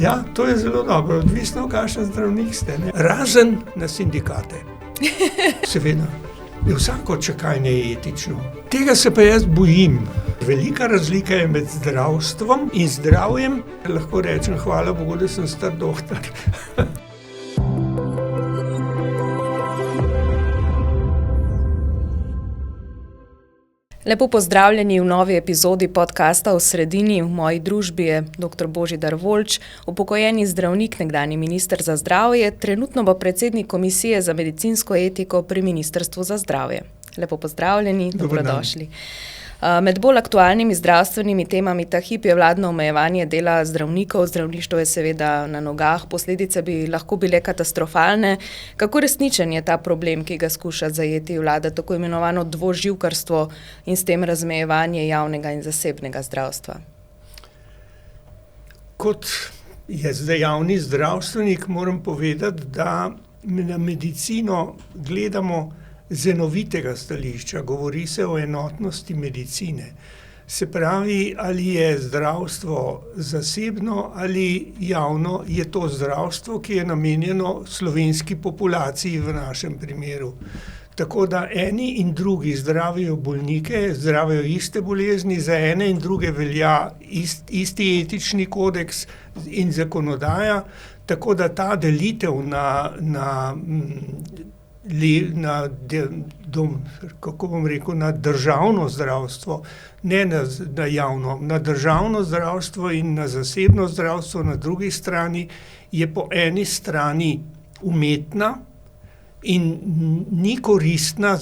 Ja, to je zelo dobro, odvisno, kakšen zdravnik ste, ne? Razen na sindikate. Seveda. Vsako čakanje je etično. Tega se pa jaz bojim. Velika razlika je med zdravstvom in zdravjem. Lahko rečem, hvala Bogu, da sem star doktor. Lepo pozdravljeni v novi epizodi podcasta V sredini. V moji družbi je dr. Božidar Voljč, upokojeni zdravnik, nekdanji minister za zdravje, trenutno pa predsednik Komisije za medicinsko etiko pri Ministrstvu za zdravje. Lepo pozdravljeni, dobrodošli. Med bolj aktualnimi zdravstvenimi temami ta hip je vladno omejevanje dela zdravnikov. Zdravništvo je seveda na nogah, posledice bi lahko bile katastrofalne. Kako resničen je ta problem, ki ga skuša zajeti vlada, tako imenovano dvoživkarstvo in s tem razmejevanje javnega in zasebnega zdravstva? Kot je zdaj javni zdravstvenik, moram povedati, da na medicino gledamo z enovitega stališča, govori se o enotnosti medicine. Se pravi, ali je zdravstvo zasebno ali javno, je to zdravstvo, ki je namenjeno slovenski populaciji v našem primeru. Tako da eni in drugi zdravijo bolnike, zdravijo iste bolezni, za ene in druge velja isti etični kodeks in zakonodaja, tako da ta delitev na državno zdravstvo, ne na javno, na državno zdravstvo in na zasebno zdravstvo na drugi strani, je po eni strani umetna in ni koristna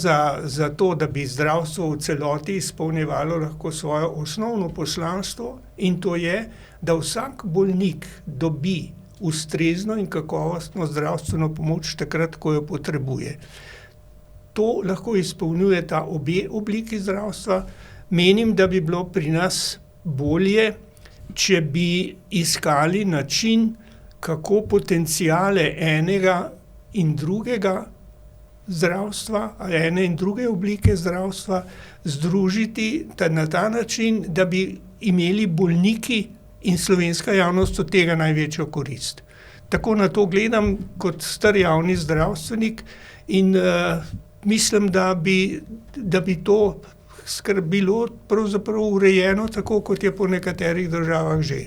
za to, da bi zdravstvo v celoti izpolnjevalo lahko svoje osnovno poslanstvo, in to je, da vsak bolnik dobi ustrezno in kakovostno zdravstveno pomoč takrat, ko jo potrebuje. To lahko izpolnjujeta obe obliki zdravstva. Menim, da bi bilo pri nas bolje, če bi iskali način, kako potenciale enega in drugega zdravstva, ene in druge oblike zdravstva združiti na ta način, da bi imeli bolniki in slovenska javnost od tega največjo korist. Tako na to gledam kot star javni zdravstvenik in mislim, da bi to bilo pravzaprav urejeno tako, kot je po nekaterih državah že.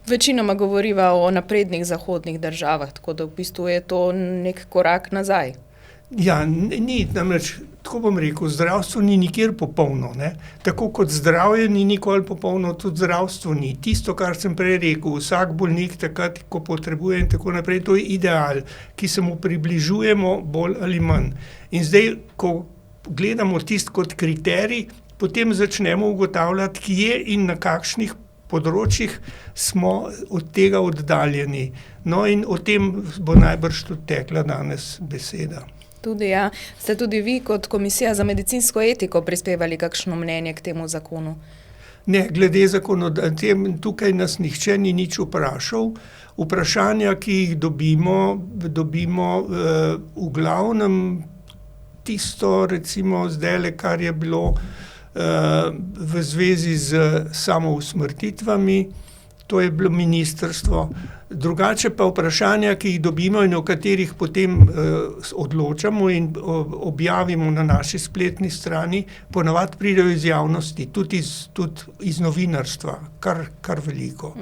Večinoma govoriva o naprednih zahodnih državah, tako da v bistvu je to nek korak nazaj. Ja, ni, namreč, tako bom rekel, zdravstvo ni nikjer popolno, ne. Tako kot zdravje ni nikoli popolno, tudi zdravstvo ni. Tisto, kar sem prej rekel, vsak bolnik takrat, ko potrebuje in tako naprej, to je ideal, ki se mu približujemo bolj ali manj. In zdaj, ko gledamo tisto kot kriterij, potem začnemo ugotavljati, kje in na kakšnih področjih smo od tega oddaljeni. No, in o tem bo najbrž tudi tekla danes beseda. Tudi ja. Ste tudi vi kot Komisija za medicinsko etiko prispevali kakšno mnenje k temu zakonu? Ne, glede zakonodaje, tukaj nas nihče ni nič vprašal. Vprašanja, ki jih dobimo v glavnem tisto, recimo zdajle, kar je bilo v zvezi z samousmrtitvami, to je bilo ministrstvo. Drugače pa vprašanja, ki jih dobimo in o katerih potem odločamo in objavimo na naši spletni strani, ponavadi pridejo iz javnosti, tudi iz novinarstva, kar veliko.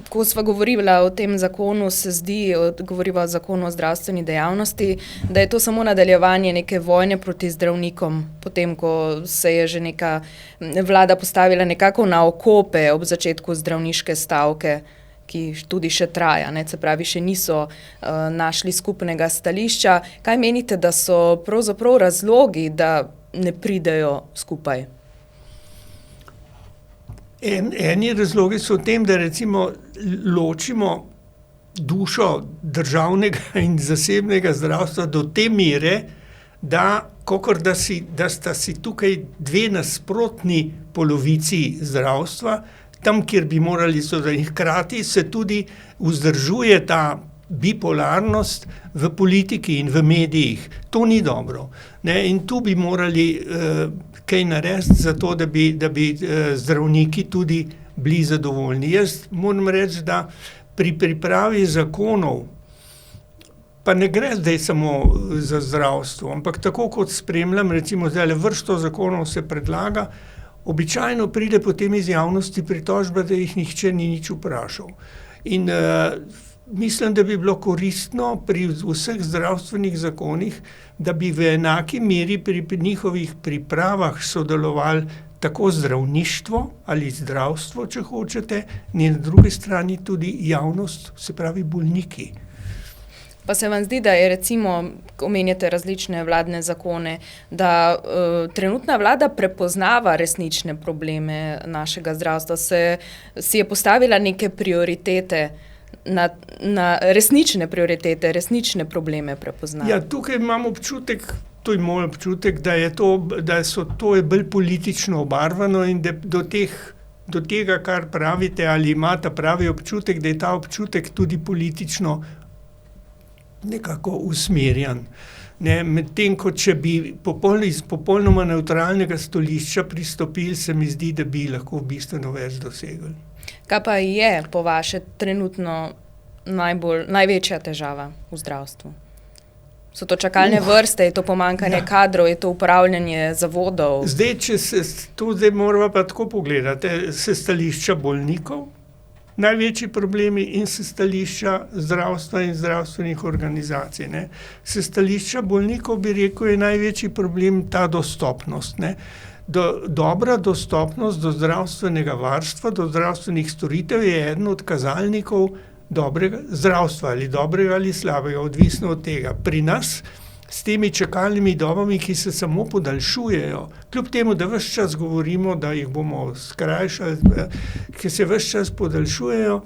Ko sva govorila o tem zakonu, se zdi, govoriva o zakonu o zdravstveni dejavnosti, da je to samo nadaljevanje neke vojne proti zdravnikom, potem ko se je že neka vlada postavila nekako na okope ob začetku zdravniške stavke, ki tudi še traja, ne, se pravi, še niso našli skupnega stališča. Kaj menite, da so pravzaprav razlogi, da ne pridejo skupaj? Eni razlogi so v tem, da recimo ločimo dušo državnega in zasebnega zdravstva do te mere, da sta si tukaj dve nasprotni polovici zdravstva, tam, kjer bi morali sodelovati. Hkrati se tudi vzdržuje ta bipolarnost v politiki in v medijih. To ni dobro. Ne? In tu bi morali kaj narediti za to, da bi zdravniki tudi bili zadovoljni. Jaz moram reči, da pri pripravi zakonov, pa ne gre zdaj samo za zdravstvo, ampak tako kot spremljam, recimo zdaj vrsto zakonov se predlaga, običajno pride potem iz javnosti pritožba, da jih nihče ni nič vprašal. In mislim, da bi bilo koristno pri vseh zdravstvenih zakonih, da bi v enaki meri pri njihovih pripravah sodelovali tako zdravništvo ali zdravstvo, če hočete, in na drugi strani tudi javnost, se pravi bolniki. Pa se vam zdi, da je recimo, omenjate različne vladne zakone, da trenutna vlada prepoznava resnične probleme našega zdravstva, si je postavila neke prioritete, na resnične prioritete, resnične probleme prepoznava? Ja, tukaj imam občutek, to je moj občutek, da je to bolj politično obarvano in da do tega, kar pravite, ali imate pravi občutek, da je ta občutek tudi politično nekako usmerjan. Medtem ko če bi iz popolnoma nevtralnega stališča pristopili, se mi zdi, da bi lahko bistveno več dosegli. Kaj pa je po vaše trenutno največja težava v zdravstvu? So to čakalne vrste, je to pomanjkanje kadrov, je to upravljanje zavodov? Zdaj, če zdaj moramo pa tako pogledati, se stališča bolnikov, največji problemi in se stališča zdravstva in zdravstvenih organizacij. Se stališča bolnikov, bi rekel, je največji problem ta dostopnost. Dobra dostopnost do zdravstvenega varstva, do zdravstvenih storitev je eden od kazalnikov dobrega zdravstva, ali dobrega ali slabega, odvisno od tega. Pri nas s temi čakalnimi dobami, ki se samo podaljšujejo, kljub temu, da ves čas govorimo, da jih bomo skrajšali, ki se ves čas podaljšujejo,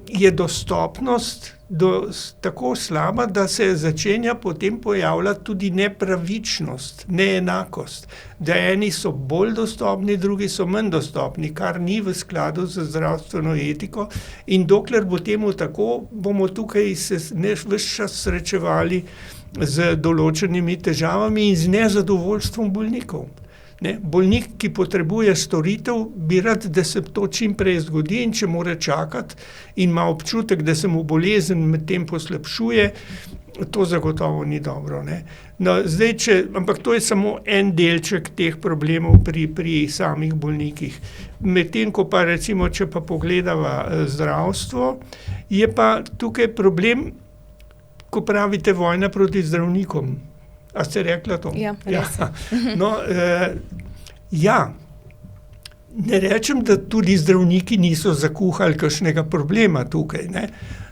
je dostopnost tako slaba, da se začenja potem pojavljati tudi nepravičnost, neenakost. Da eni so bolj dostopni, drugi so manj dostopni, kar ni v skladu z zdravstveno etiko. In dokler bo temu tako, bomo tukaj se ves čas srečevali z določenimi težavami in z nezadovoljstvom bolnikov. Bolnik, ki potrebuje storitev, bi rad, da se to čim prej zgodi, in če mora čakati in ima občutek, da se mu bolezen medtem poslabšuje, to zagotovo ni dobro. Ampak to je samo en delček teh problemov pri samih bolnikih. Medtem ko pa recimo, če pa pogledava zdravstvo, je pa tukaj problem, ko pravite vojna proti zdravnikom. A ste rekla to? Ja, res. Ne rečem, da tudi zdravniki niso zakuhali kakšnega problema tukaj.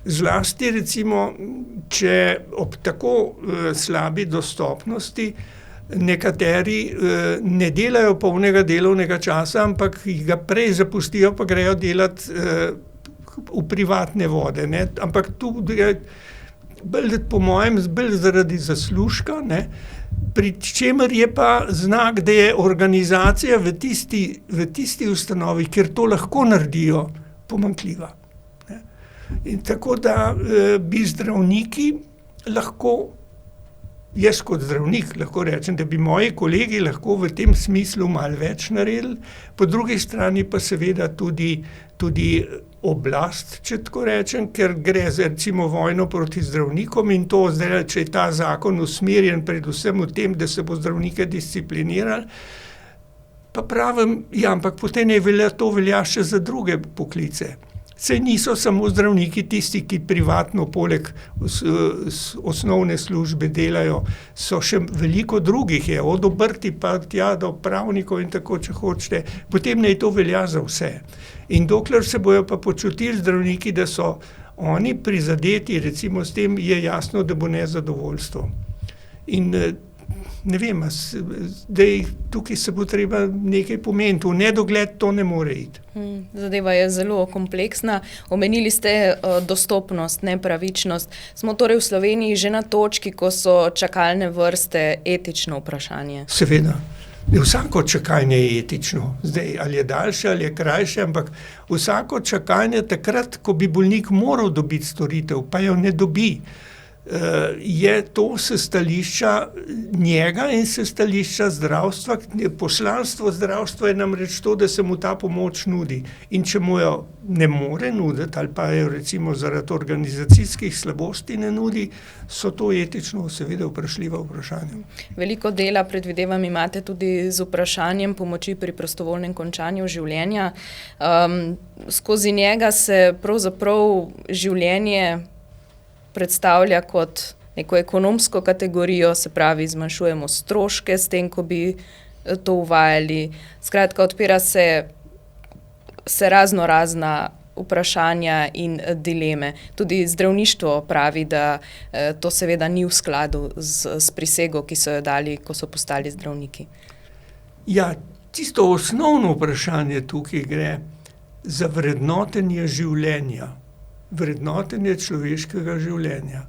Zlasti recimo, če ob tako slabi dostopnosti nekateri ne delajo polnega delovnega časa, ampak ga prej zapustijo, pa grejo delati v privatne vode. Ampak tu po mojem bolj zaradi zaslužka, pri čemer je pa znak, da je organizacija v tisti ustanovi, kjer to lahko naredijo, pomanjkljiva. In tako da bi zdravniki lahko, jaz kot zdravnik lahko rečem, da bi moji kolegi lahko v tem smislu malo več naredili, po drugi strani pa seveda tudi oblast, če tako rečem, ker gre za recimo vojno proti zdravnikom, in to zdaj, če je ta zakon usmerjen predvsem v tem, da se bo zdravnike disciplinirali, pa pravim, ampak potem to velja še za druge poklice. Saj niso samo zdravniki tisti, ki privatno poleg osnovne službe delajo, so še veliko drugih je, od obrti pa tja do pravnikov in tako, če hočete, potem naj to velja za vse. In dokler se bojo pa počutili zdravniki, da so oni prizadeti, recimo s tem, je jasno, da bo nezadovoljstvo. In ne vem, tukaj se bo treba nekaj pomeniti, v nedogled to ne more iti. Zadeva je zelo kompleksna. Omenili ste dostopnost, nepravičnost. Smo torej v Sloveniji že na točki, ko so čakalne vrste etično vprašanje? Seveda. Vsako čakanje je etično. Zdaj, ali je daljše, ali je krajše, ampak vsako čakanje takrat, ko bi bolnik moral dobiti storitev, pa jo ne dobi. je to s stališča njega in s stališča zdravstva. Poslanstvo zdravstva je namreč to, da se mu ta pomoč nudi. In če mu jo ne more nuditi, ali pa jo recimo zaradi organizacijskih slabosti ne nudi, so to etično seveda vprašljiva vprašanja. Veliko dela, predvidevam, imate tudi z vprašanjem pomoči pri prostovoljnem končanju življenja. Skozi njega se pravzaprav življenje predstavlja kot neko ekonomsko kategorijo, se pravi, zmanjšujemo stroške s tem, ko bi to uvajali. Skratka, odpira se razna vprašanja in dileme. Tudi zdravništvo pravi, da to seveda ni v skladu s prisego, ki so jo dali, ko so postali zdravniki. Ja, tisto osnovno vprašanje tukaj gre za vrednotenje življenja. Vrednotenje človeškega življenja.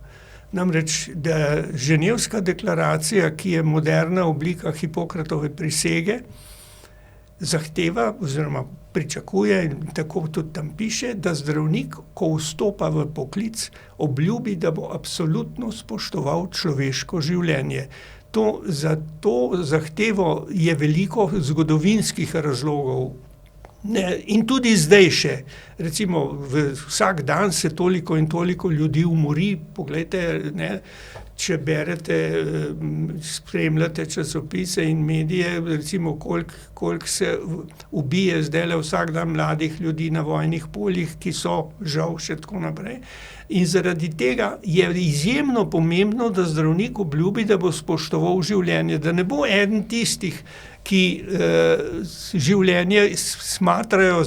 Namreč, da Ženevska deklaracija, ki je moderna oblika Hipokratove prisege, zahteva oziroma pričakuje, in tako tudi tam piše, da zdravnik, ko vstopa v poklic, obljubi, da bo absolutno spoštoval človeško življenje. Za to zahtevo je veliko zgodovinskih razlogov. In tudi zdaj še, recimo vsak dan se toliko in toliko ljudi umori, poglejte, če berete, spremljate časopise in medije, recimo koliko se ubije zdajle vsak dan mladih ljudi na vojnih poljih, ki so žal še tako naprej. In zaradi tega je izjemno pomembno, da zdravnik obljubi, da bo spoštoval življenje, da ne bo eden tistih, ki življenje smatrajo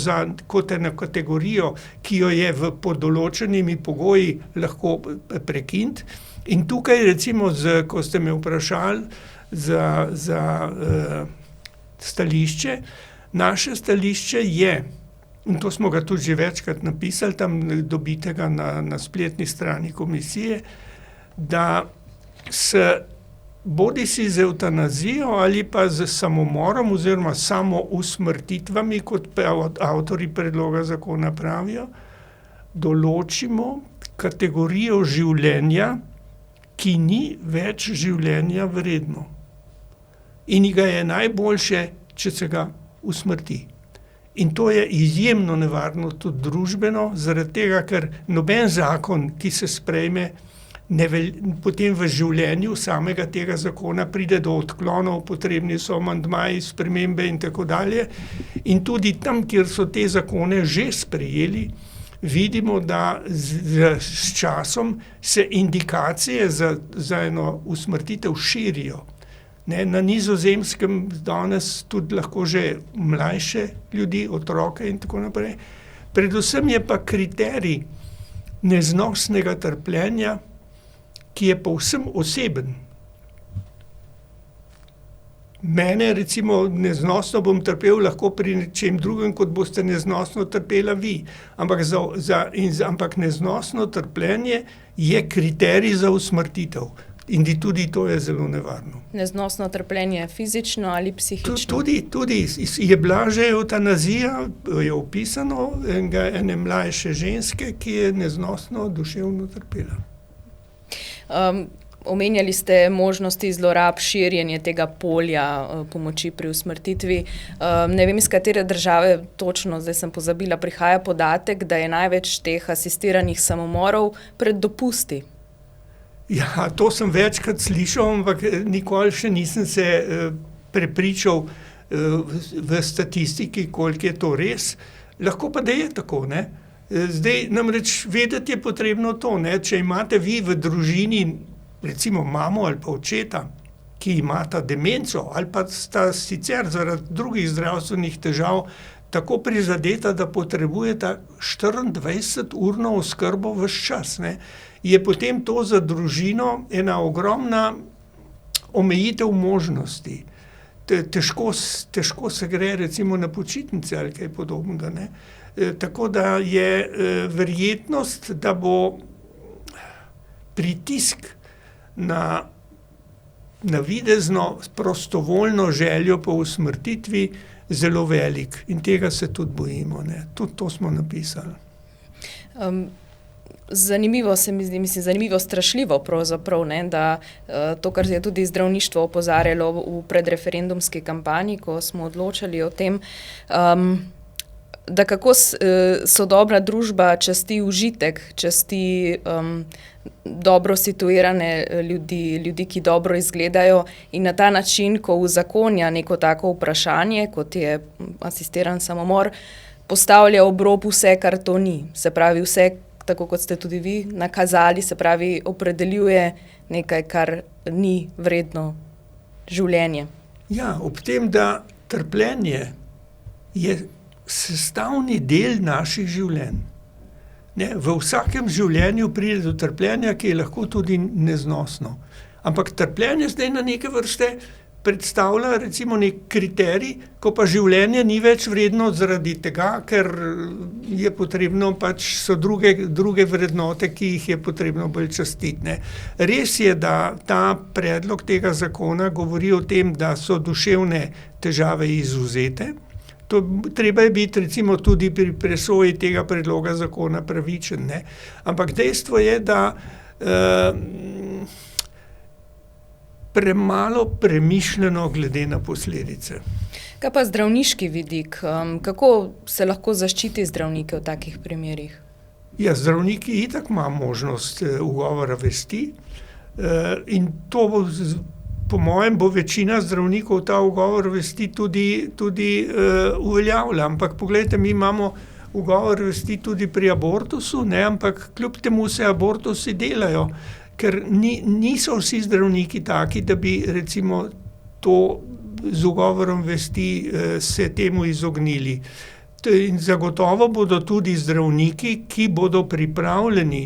kot eno kategorijo, ki jo je pod določenimi pogoji lahko prekiniti. In tukaj recimo, ko ste me vprašali za stališče, naše stališče je, in to smo ga tudi že večkrat napisali, tam dobite ga na spletni strani komisije, da bodisi z evtanazijo ali pa z samomorom oziroma samousmrtitvami, kot avtorji predloga zakona pravijo, določimo kategorijo življenja, ki ni več življenja vredno. In ga je najboljše, če se ga usmrti. In to je izjemno nevarno tudi družbeno, zaradi tega, ker noben zakon, ki se sprejme, potem v življenju samega tega zakona pride do odklonov, potrebni so amandmaji, spremembe in tako dalje. In tudi tam, kjer so te zakone že sprejeli, vidimo, da s časom se indikacije za eno usmrtitev širijo. Na Nizozemskem danes tudi lahko že mlajše ljudi, otroke in tako naprej. Predvsem je pa kriterij neznosnega trpljenja, ki je povsem oseben. Mene recimo neznosno bom trpel lahko pri čem drugem, kot boste neznosno trpela vi. Ampak neznosno trpljenje je kriterij za usmrtitev. In tudi to je zelo nevarno. Neznosno trpljenje fizično ali psihično? Tudi je bila že evtanazija, je opisano ene mlajše ženske, ki je neznosno duševno trpela. Omenjali ste možnosti zlorab, širjenje tega polja pomoči pri usmrtitvi. Ne vem, iz katere države točno, zdaj sem pozabila, prihaja podatek, da je največ teh asistiranih samomorov pred dopusti. Ja, to sem večkrat slišal, ampak nikoli še nisem se prepričal v statistiki, koliko je to res. Lahko pa da je tako, ne. Zdaj namreč vedeti je potrebno to, ne. Če imate vi v družini recimo mamo ali pa očeta, ki imata demenco ali pa sta sicer zaradi drugih zdravstvenih težav tako prizadeta, da potrebujeta 24-urno oskrbo ves čas, ne, je potem to za družino ena ogromna omejitev možnosti. Težko se gre recimo na počitnice ali kaj podobnega, ne. Tako da je verjetnost, da bo pritisk na navidezno prostovoljno željo po usmrtitvi zelo velik in tega se tudi bojimo, ne. Tudi to smo napisali. Zanimivo se mi zdi, zanimivo, strašljivo pravzaprav, ne, da to, kar je tudi zdravništvo opozarjalo v predreferendumski kampanji, ko smo odločali o tem, da kako sodobna družba časti užitek, časti dobro situirane ljudi, ki dobro izgledajo, in na ta način, ko uzakonja neko tako vprašanje, kot je asistiran samomor, postavlja ob rob vse, kar to ni. Se pravi, vse, tako kot ste tudi vi nakazali, se pravi, opredeljuje nekaj, kar ni vredno življenje. Ja, ob tem, da trpljenje je sestavni del naših življenj. Ne, v vsakem življenju pride do trpljenja, ki je lahko tudi neznosno. Ampak trpljenje zdaj na neke vrste predstavlja recimo nek kriterij, ko pa življenje ni več vredno zaradi tega, ker je potrebno so druge vrednote, ki jih je potrebno bolj častiti, ne. Res je, da ta predlog tega zakona govori o tem, da so duševne težave izvzete. Treba je biti recimo tudi pri presoji tega predloga zakona pravičen, ne. Ampak dejstvo je, da premalo premišljeno glede na posledice. Kaj pa zdravniški vidik? Kako se lahko zaščiti zdravnike v takih primerih? Ja, zdravniki itak ima možnost ugovora vesti in to bo, po mojem, bo večina zdravnikov ta ugovor vesti tudi uveljavlja. Ampak poglejte, mi imamo ugovor vesti tudi pri abortusu, ne, ampak kljub temu se abortusi delajo. Ker niso vsi zdravniki taki, da bi recimo to z ugovorom vesti se temu izognili. In zagotovo bodo tudi zdravniki, ki bodo pripravljeni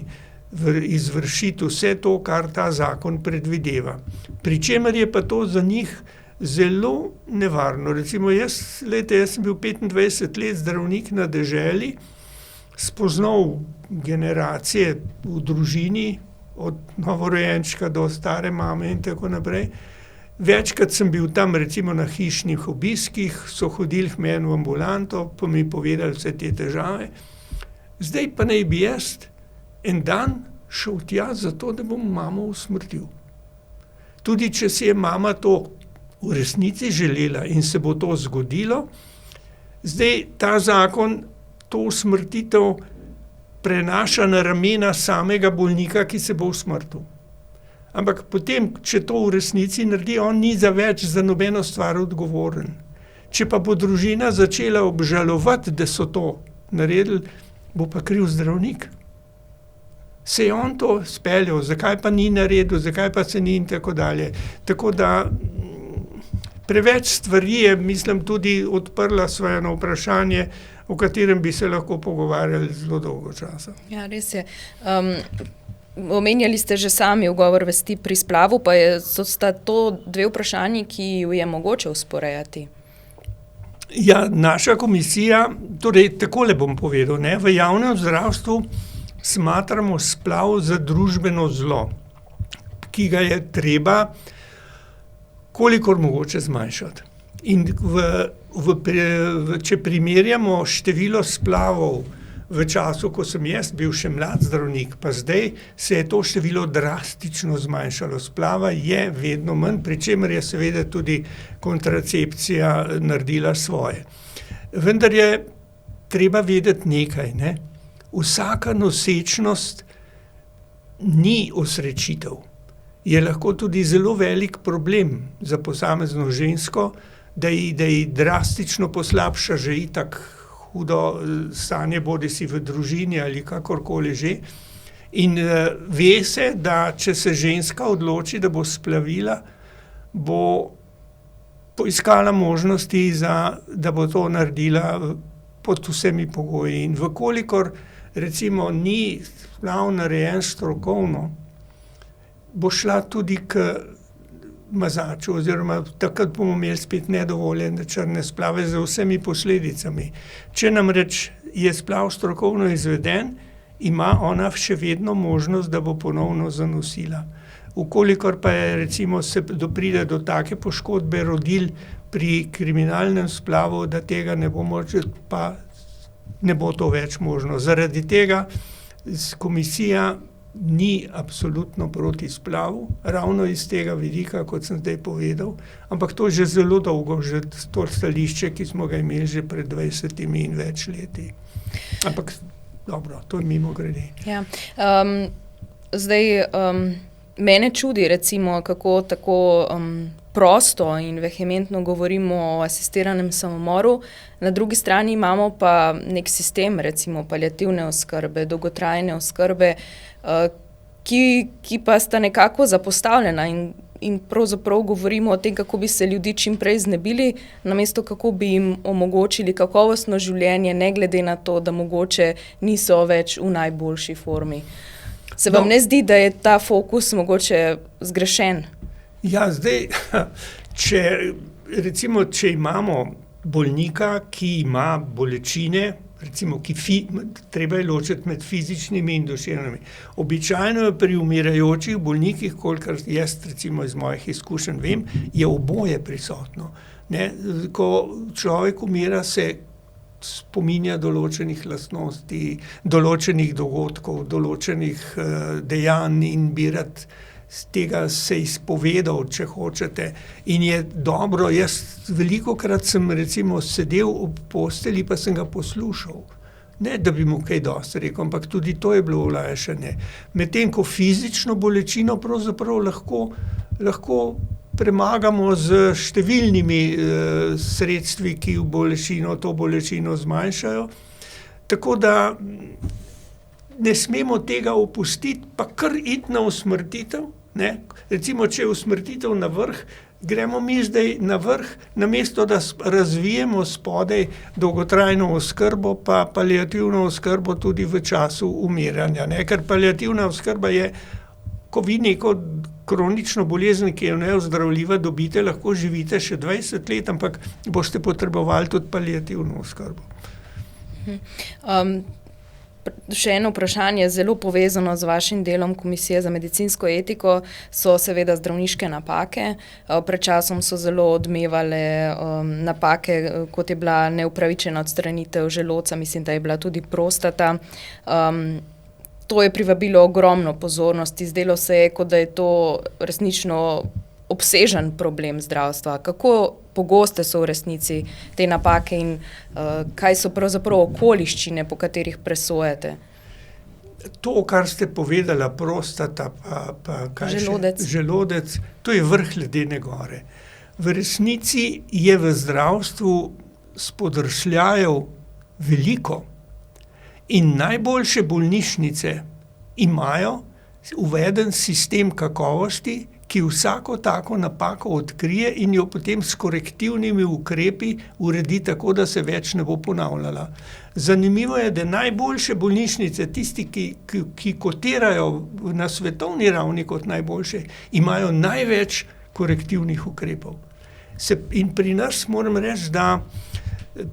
izvršiti vse to, kar ta zakon predvideva. Pričemer je pa to za njih zelo nevarno. Recimo jaz sem bil 25 let zdravnik na deželi, spoznal generacije v družini, od novorojenčka do stare mame in tako naprej. Večkrat sem bil tam recimo na hišnih obiskih, so hodili k meni v ambulanto, pa mi povedali vse te težave. Zdaj pa naj bi jaz en dan šel tja zato, da bom mamo usmrtil. Tudi če si je mama to v resnici želela in se bo to zgodilo, zdaj ta zakon to usmrtitev prenaša na ramena samega bolnika, ki se bo usmrtil. Ampak potem, če to v resnici naredi, on ni za več za nobeno stvar odgovoren. Če pa bo družina začela obžalovati, da so to naredili, bo pa kriv zdravnik. Se je on to speljal, zakaj pa ni naredil, zakaj pa se ni in tako dalje. Tako da preveč stvari je, mislim, tudi odprla svoje vprašanje, o katerem bi se lahko pogovarjali zelo dolgo časa. Ja, res je. Omenjali ste že sami ugovor vesti pri splavu, pa sta to dve vprašanji, ki ju je mogoče usporejati. Ja, naša komisija, torej takole bom povedal, ne, v javnem zdravstvu smatramo splav za družbeno zlo, ki ga je treba kolikor mogoče zmanjšati. In če primerjamo število splavov v času, ko sem jaz bil še mlad zdravnik, pa zdaj se je to število drastično zmanjšalo. Splava je vedno manj, pri čemer je seveda tudi kontracepcija naredila svoje. Vendar je treba vedeti nekaj, ne. Vsaka nosečnost ni osrečitev. Je lahko tudi zelo velik problem za posamezno žensko, da ji drastično poslabša že itak hudo stanje, bodisi v družini ali kakorkoli že. In ve se, da če se ženska odloči, da bo splavila, bo poiskala možnosti, da bo to naredila pod vsemi pogoji. In vkolikor recimo ni splav narejen strokovno, bo šla tudi k mazaču, oziroma takrat bomo imeli spet nedovoljene črne splave z vsemi posledicami. Če namreč je splav strokovno izveden, ima ona še vedno možnost, da bo ponovno zanosila. Vkolikor pa je recimo se pride do take poškodbe rodil pri kriminalnem splavu, da tega ne bo moč, pa ne bo to več možno. Zaradi tega komisija ni absolutno proti splavu, ravno iz tega vidika, kot sem zdaj povedal, ampak to že zelo dolgo, že to stališče, ki smo ga imeli že pred 20 in več leti. Ampak dobro, to je mimogrede. Ja. Zdaj, mene čudi, recimo, kako tako prosto in vehementno govorimo o asistiranem samomoru, na drugi strani imamo pa nek sistem, recimo paliativne oskrbe, dolgotrajne oskrbe, ki pa sta nekako zapostavljena in pravzaprav govorimo o tem, kako bi se ljudi čim prej znebili, namesto kako bi jim omogočili kakovostno življenje, ne glede na to, da mogoče niso več v najboljši formi. Se vam ne zdi, da je ta fokus mogoče zgrešen? Ja, zdaj, če imamo bolnika, ki ima bolečine, recimo, treba je ločiti med fizičnimi in duševnimi. Običajno pri umirajočih bolnikih, kolikor jaz recimo iz mojih izkušenj vem, je oboje prisotno. Ne? Ko človek umira, se spominja določenih lastnosti, določenih dogodkov, določenih dejanj in bi rad z tega se izpovedal, če hočete. In je dobro, jaz velikokrat sem recimo sedel ob postelji, pa sem ga poslušal. Ne, da bi mu kaj dosti rekel, ampak tudi to je bilo olajšanje. Medtem ko fizično bolečino pravzaprav lahko premagamo z številnimi sredstvi, ki to bolečino zmanjšajo. Tako da ne smemo tega opustiti, pa kar iti na usmrtitev. Ne? Recimo, če je usmrtitev na vrh, gremo mi zdaj na vrh, namesto da razvijemo spodaj dolgotrajno oskrbo, pa paliativno oskrbo tudi v času umiranja. Ne? Ker paliativna oskrba je, ko vi neko kronično bolezen, ki je neozdravljiva, dobite, lahko živite še 20 let, ampak boste potrebovali tudi paliativno oskrbo. Še eno vprašanje, zelo povezano z vašim delom Komisije za medicinsko etiko, so seveda zdravniške napake. Pred časom so zelo odmevale napake, kot je bila neupravičena odstranitev želodca, mislim, da je bila tudi prostata. To je privabilo ogromno pozornosti, zdelo se je, kot da je to resnično obsežen problem zdravstva. Kako pogoste so v resnici te napake in kaj so pravzaprav okoliščine, po katerih presojate? To, kar ste povedala, prostata, želodec, to je vrh ledene gore. V resnici je v zdravstvu spodrsljajev veliko in najboljše bolnišnice imajo uveden sistem kakovosti, ki vsako tako napako odkrije in jo potem s korektivnimi ukrepi uredi tako, da se več ne bo ponavljala. Zanimivo je, da najboljše bolnišnice, tisti, ki kotirajo na svetovni ravni kot najboljše, imajo največ korektivnih ukrepov. In pri nas moram reči, da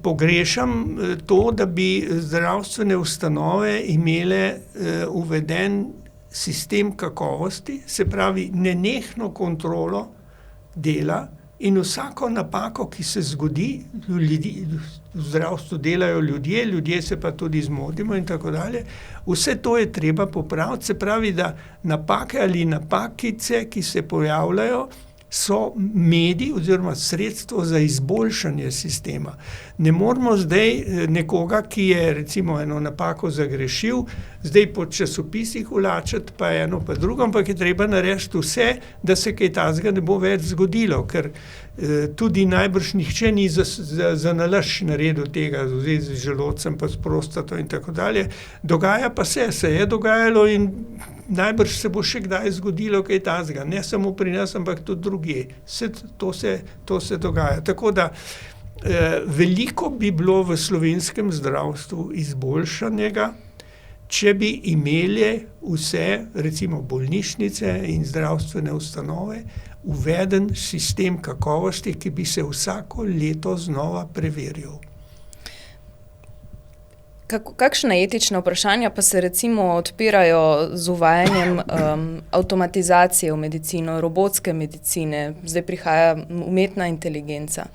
pogrešam to, da bi zdravstvene ustanove imele uveden sistem kakovosti, se pravi nenehno kontrolo dela in vsako napako, ki se zgodi, v zdravstvu delajo ljudje se pa tudi zmotimo in tako dalje, vse to je treba popraviti, se pravi, da napake ali napakice, ki se pojavljajo, so medij oziroma sredstvo za izboljšanje sistema. Ne moramo zdaj nekoga, ki je recimo eno napako zagrešil, zdaj po časopisih ulačati pa eno pa drugo, ampak je treba narediti vse, da se kaj takega ne bo več zgodilo, ker tudi najbrž nihče ni za nalašč naredil tega z želodcem pa s prostato in tako dalje. Dogaja pa se je dogajalo in najbrž se bo še kdaj zgodilo kaj takega, ne samo pri nas, ampak tudi drugje. To se dogaja. Tako da veliko bi bilo v slovenskem zdravstvu izboljšanega, če bi imeli vse, recimo bolnišnice in zdravstvene ustanove, uveden sistem kakovosti, ki bi se vsako leto znova preverjal. Kakšna etična vprašanja pa se recimo odpirajo z uvajanjem avtomatizacije v medicino, robotske medicine, zdaj prihaja umetna inteligenca?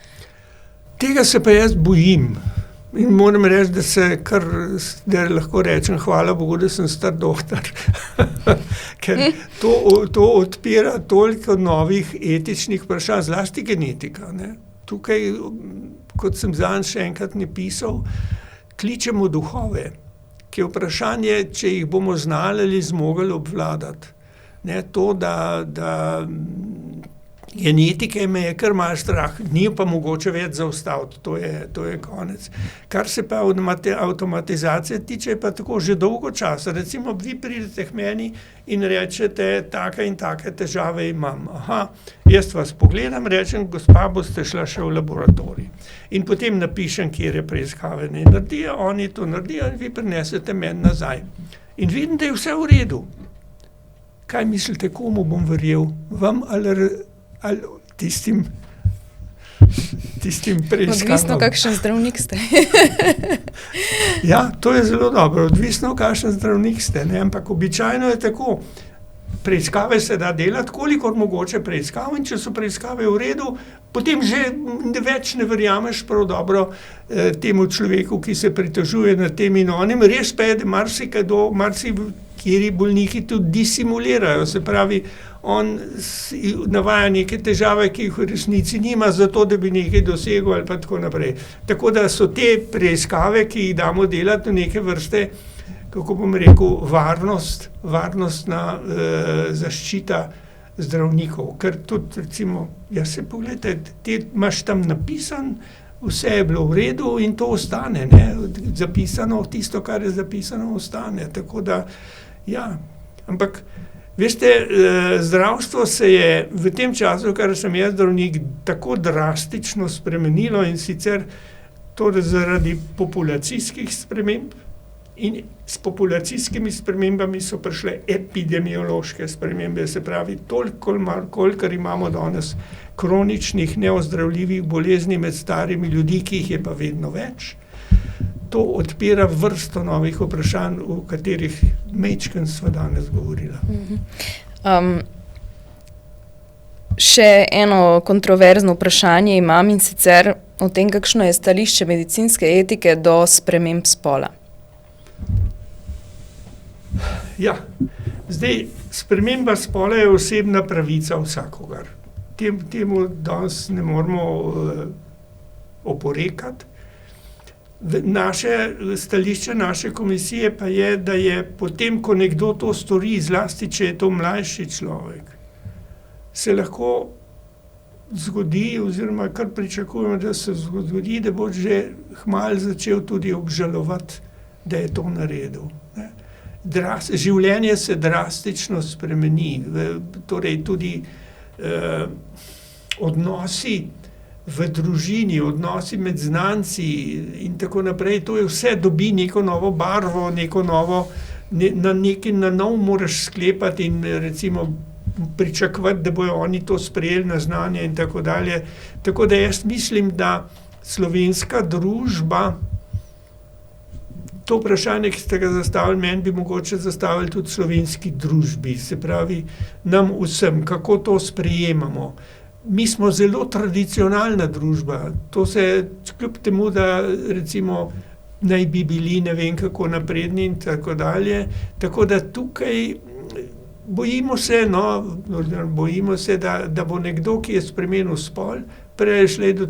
Tega se pa jaz bojim. In moram reči, da lahko rečem, hvala Bogu, da sem star doktor. Ker to odpira toliko novih etičnih vprašanj, zlasti genetika, ne. Tukaj, kot sem zadnjič še enkrat napisal, kličemo duhove, ki je vprašanje, če jih bomo znali ali zmogli obvladati. Ne, to, da genetike me je kar malo strah, ni pa mogoče več zaustaviti, to je konec. Kar se pa avtomatizacije tiče, je pa tako že dolgo časa. Recimo, vi pridete k meni in rečete, take in take težave imam. Aha, jaz vas pogledam, rečem, gospa, boste šla še v laboratorij. In potem napišem, kjer je preiskave ne naredijo, oni to naredijo in vi prinesete meni nazaj. In vidim, da je vse v redu. Kaj mislite, komu bom verjel? Vam ali tistim preiskavam? Odvisno, kakšen zdravnik ste. Ja, to je zelo dobro. Odvisno, kakšen zdravnik ste, ne? Ampak običajno je tako. Preiskave se da delati, kolikor mogoče preiskav, in če so preiskave v redu, potem že več ne verjameš prav dobro temu človeku, ki se pritožuje nad tem in onim. Res pa je, da marsikateri bolniki tudi disimulirajo, se pravi, on navaja neke težave, ki jih v resnici nima, zato da bi nekaj dosegel ali pa tako naprej. Tako da so te preiskave, ki jih damo delati v neke vrste, kako bom rekel, varnostna zaščita zdravnikov. Ker tudi, recimo, pogledajte, ti imaš tam napisan, vse je bilo v redu in to ostane, ne. Zapisano, tisto, kar je zapisano, ostane. Tako da, ja. Ampak, veste, zdravstvo se je v tem času, kar sem jaz zdravnik, tako drastično spremenilo, in sicer to zaradi populacijskih sprememb. In s populacijskimi spremembami so prišle epidemiološke spremembe, se pravi, toliko, kolikor imamo danes kroničnih, neozdravljivih bolezni med starimi ljudmi, ki jih je pa vedno več. To odpira vrsto novih vprašanj, o katerih majčkeno sva danes govorila. Še eno kontroverzno vprašanje imam, in sicer o tem, kakšno je stališče medicinske etike do sprememb spola. Ja, zdaj, sprememba spola je osebna pravica vsakogar. Temu danes ne moremo oporekati. Stališče naše komisije pa je, da je potem, ko nekdo to stori, zlasti če je to mlajši človek, se lahko zgodi, oziroma kar pričakujemo, da se zgodi, da bo že kmalu začel tudi obžalovati, da je to naredil, ne. Življenje se drastično spremeni, torej tudi odnosi v družini, odnosi med znanci in tako naprej, to je vse dobi neko novo barvo, neko novo, na nov moraš sklepati in recimo pričakovati, da bojo oni to sprejeli na znanje in tako dalje. Tako da jaz mislim, da slovenska družba, to vprašanje, ki ste ga zastavili meni, bi mogoče zastavili tudi slovenski družbi, se pravi nam vsem, kako to sprejemamo. Mi smo zelo tradicionalna družba, to se kljub temu, da recimo naj bi bili ne vem kako napredni in tako dalje, tako da tukaj bojimo se, da bo nekdo, ki je spremenil spol, prejšle do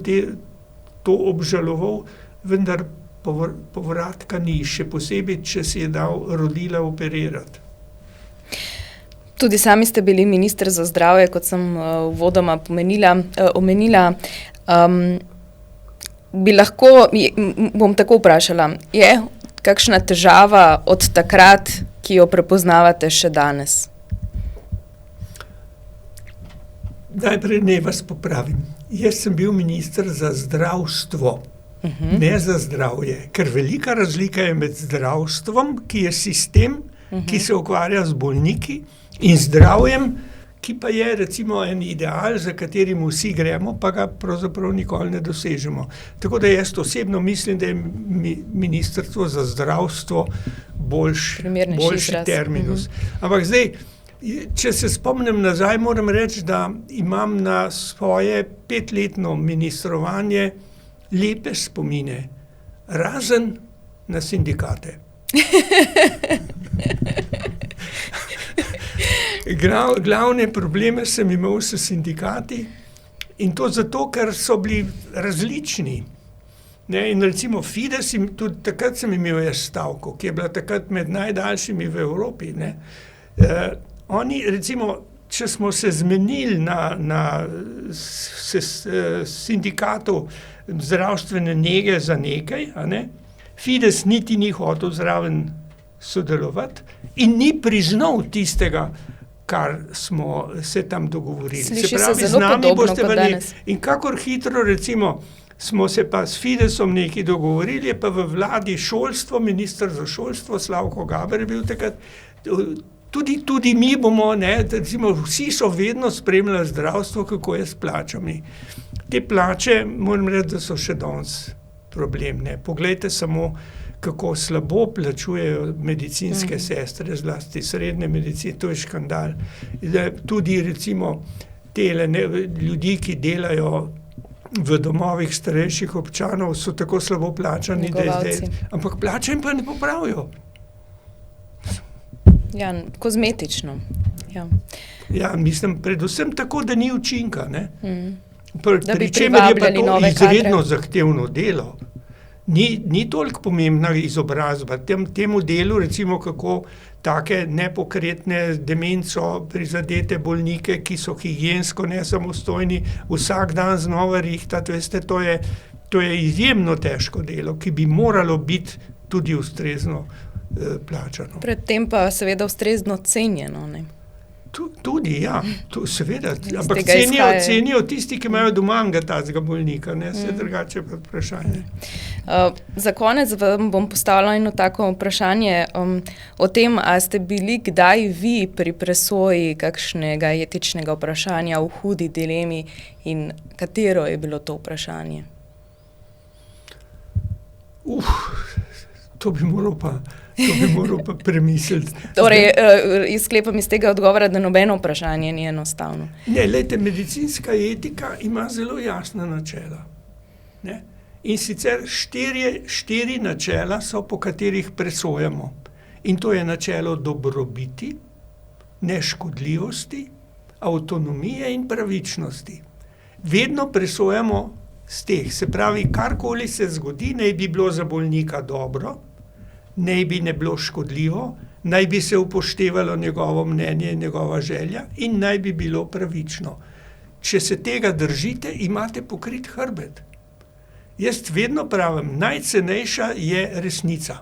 to obžaloval, vendar povratka ni, še posebej, če si je dal rodila operirati. Tudi sami ste bili minister za zdravje, kot sem uvodoma omenila. Bi lahko, bom tako vprašala, je kakšna težava od takrat, ki jo prepoznavate še danes? Najprej naj vas popravim. Jaz sem bil minister za zdravstvo. Ne za zdravje, ker velika razlika je med zdravstvom, ki je sistem, ki se ukvarja z bolniki, in zdravjem, ki pa je recimo en ideal, za katerim vsi gremo, pa ga pravzaprav nikoli ne dosežemo. Tako da jaz osebno mislim, da je ministrstvo za zdravstvo boljši terminus. Ampak zdaj, če se spomnim nazaj, moram reči, da imam na svoje 5-letno ministrovanje lepe spomine. razen na sindikate. Glavne probleme sem imel s sindikati in to zato, ker so bili različni. Ne, in recimo Fides, tudi takrat sem imel stavko, ki je bila takrat med najdaljšimi v Evropi. Ne. Oni recimo, če smo se zmenili na sindikatu zdravstvene nege za nekaj, a ne, Fides niti ni hotel zraven sodelovati in ni priznal tistega, kar smo se tam dogovorili. Sliši se zelo podobno kot danes. In kakor hitro recimo smo se pa s Fidesom nekaj dogovorili, je pa v vladi šolstvo, minister za šolstvo, Slavko Gaber je bil takrat, tudi mi bomo, ne, recimo, vsi so vedno spremljali zdravstvo, kako je s plačami. Te plače, moram reči, da so še danes problem, ne. Poglejte samo, kako slabo plačujejo medicinske sestre, zlasti srednje medicine, to je škandal. Tudi recimo tele ljudi, ki delajo v domovih starejših občanov, so tako slabo plačani, ampak plače jim pa ne popravijo. Ja, kozmetično. Ja, mislim, predvsem tako, da ni učinka, ne. Da bi pri čemer je pa privabljali to nove izredno kadre. zahtevno delo. Ni toliko pomembna izobrazba. Temu delu, recimo, kako take nepokretne demenco prizadete bolnike, ki so higiensko nesamostojni, vsak dan znova rihtati, veste, to je izjemno težko delo, ki bi moralo biti tudi ustrezno plačano. Predtem pa seveda ustrezno cenjeno, ne. Tudi, ja, seveda, ampak tega izhajajo. cenijo tisti, ki imajo doma tazga bolnika, ne, vse drugače pa vprašanje. Za konec vam bom postavila eno tako vprašanje o tem, a ste bili kdaj vi pri presoji kakšnega etičnega vprašanja v hudi dilemi in katero je bilo to vprašanje? To bi moral pa premisliti. Torej, sklepam iz tega odgovora, da nobeno vprašanje ni enostavno. Ne, glejte, medicinska etika ima zelo jasna načela. Ne? In sicer štiri načela so, po katerih presojamo. In to je načelo dobrobiti, neškodljivosti, avtonomije in pravičnosti. Vedno presojamo z teh. Se pravi, karkoli se zgodi, naj bi bilo za bolnika dobro, naj bi ne bilo škodljivo, naj bi se upoštevalo njegovo mnenje in njegova želja in naj bi bilo pravično. Če se tega držite, imate pokrit hrbet. Jaz vedno pravim, najcenejša je resnica.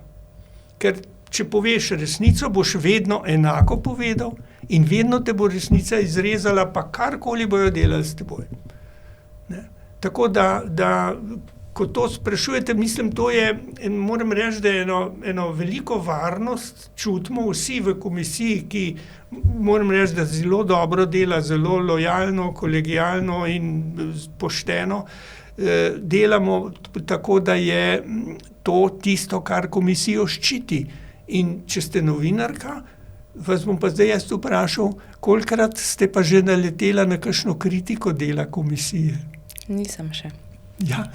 Ker če poveš resnico, boš vedno enako povedal in vedno te bo resnica izrezala, pa karkoli bojo delali s teboj. Ne? Tako da ko to sprašujete, mislim, to je, moram reči, da je eno veliko varnost čutimo vsi v komisiji, ki, moram reči, da zelo dobro dela, zelo lojalno, kolegialno in pošteno. Delamo tako, da je to tisto, kar komisijo ščiti. In če ste novinarka, vas bom pa zdaj jaz vprašal, kolikokrat ste pa že naletela na kakšno kritiko dela komisije? Nisem še. Ja,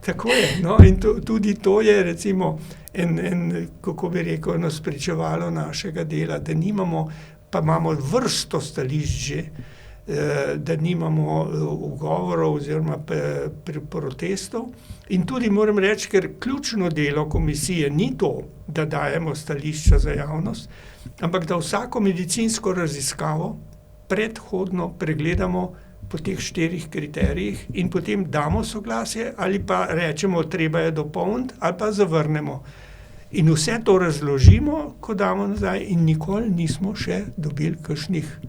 tako je. No, in tudi to je recimo kako bi rekel, eno spričevalo našega dela, da nimamo, pa imamo vrsto stališč že, da nimamo ugovorov oziroma protestov. In tudi moram reči, ker ključno delo komisije ni to, da dajemo stališča za javnost, ampak da vsako medicinsko raziskavo predhodno pregledamo po teh 4 kriterijih in potem damo soglasje ali pa rečemo, treba je dopolniti ali pa zavrnemo. In vse to razložimo, ko damo nazaj in nikoli nismo še dobili kakšnih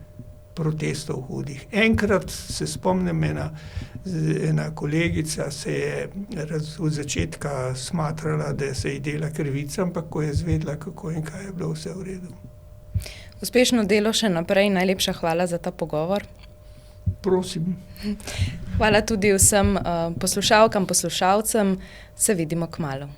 protestov hudih. Enkrat se spomnim, ena kolegica se je od začetka smatrala, da se ji dela krivica, ampak ko je izvedela, kako in kaj, je bilo vse v redu. Uspešno delo še naprej, najlepša hvala za ta pogovor. Prosim. Hvala tudi vsem poslušalkam, poslušalcem, se vidimo kmalu.